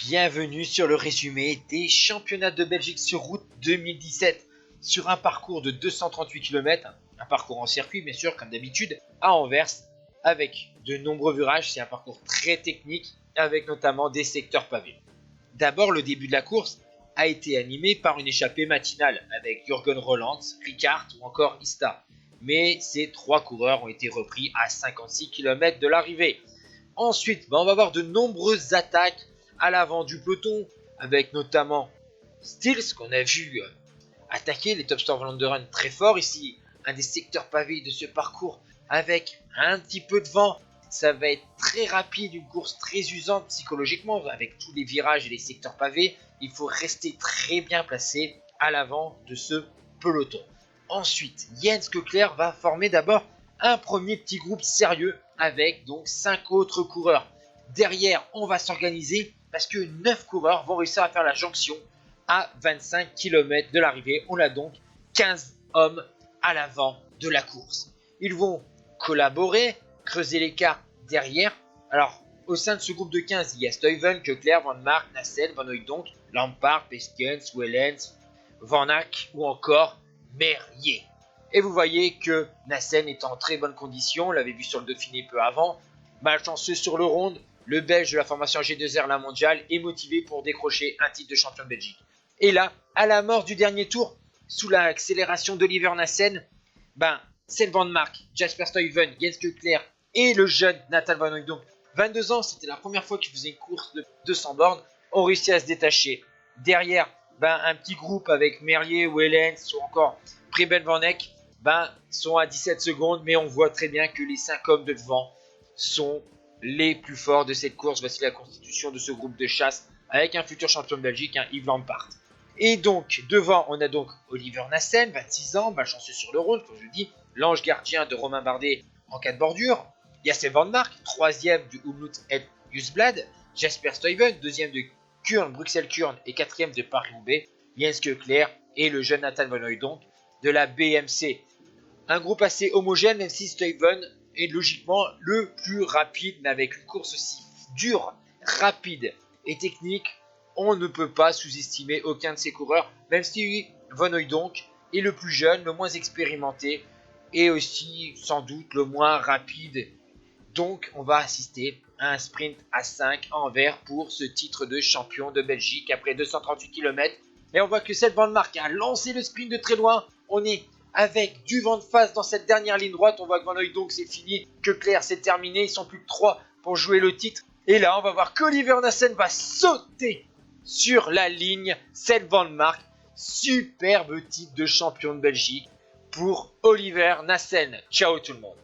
Bienvenue sur le résumé des championnats de Belgique sur route 2017 sur un parcours de 238 km, un parcours en circuit bien sûr comme d'habitude à Anvers avec de nombreux virages. C'est un parcours très technique avec notamment des secteurs pavés. D'abord, le début de la course a été animé par une échappée matinale avec Jürgen Roland, Rickaert ou encore Ista. Mais ces trois coureurs ont été repris à 56 km de l'arrivée. Ensuite, on va avoir de nombreuses attaques à l'avant du peloton, avec notamment Stills qu'on a vu attaquer les Top Star Vlaanderen très fort. Ici, un des secteurs pavés de ce parcours avec un petit peu de vent. Ça va être très rapide, une course très usante psychologiquement, avec tous les virages et les secteurs pavés. Il faut rester très bien placé à l'avant de ce peloton. Ensuite, Jens Keuchler va former d'abord un premier petit groupe sérieux avec donc 5 autres coureurs. Derrière, on va s'organiser parce que 9 coureurs vont réussir à faire la jonction à 25 km de l'arrivée. On a donc 15 hommes à l'avant de la course. Ils vont collaborer, creuser l'écart derrière. Alors, au sein de ce groupe de 15, il y a Stuyven, Keuchler, Van Mark, Nassen, Van Hooydonk, Lampaert, Peskens, Wellens, Van Ack ou encore Merlier. Et vous voyez que Nassen est en très bonne condition, on l'avait vu sur le Dauphiné peu avant. Malchanceux sur le ronde, le Belge de la formation G2R La Mondiale est motivé pour décrocher un titre de champion de Belgique. Et là, à la mort du dernier tour, sous l'accélération d'Oliver Nassen, Sven Van Mark, Jasper Stuyven, Jens Keuchler et le jeune Nathan Van Hooydonk, 22 ans, c'était la première fois qu'il faisait une course de 200 bornes, ont réussi à se détacher. Derrière, un petit groupe avec Merlier, Wellens ou encore Preben Van Eck, sont à 17 secondes, mais on voit très bien que les 5 hommes de devant sont les plus forts de cette course. Voici la constitution de ce groupe de chasse avec un futur champion de Belgique, Yves Lampaert. Et donc, devant, on a donc Oliver Nassen, 26 ans, malchanceux sur le rôle, comme je le dis, l'ange gardien de Romain Bardet en cas de bordure. Il y a Sven Van Mark, 3e du Umlaut et Nieuwsblad, Jasper Stuyven, 2e de Kuurne, Bruxelles-Kuurne et 4e de Paris-Roubaix, Jens Keuchler et le jeune Nathan Van Hooydonk de la BMC. Un groupe assez homogène, même si Stuyven est logiquement le plus rapide, mais avec une course aussi dure, rapide et technique, on ne peut pas sous-estimer aucun de ces coureurs, même si Van Hooydonk est le plus jeune, le moins expérimenté et aussi sans doute le moins rapide. Donc on va assister à un sprint à 5 à Anvers pour ce titre de champion de Belgique après 238 km. Et on voit que Sven Van Mark a lancé le sprint de très loin. On est avec du vent de face dans cette dernière ligne droite. On voit que Van Hooydonk c'est fini, que Keuchler c'est terminé. Ils sont plus que 3 pour jouer le titre. Et là on va voir qu'Oliver Nassen va sauter sur la ligne. Sven Van Mark, superbe titre de champion de Belgique pour Oliver Nassen. Ciao tout le monde.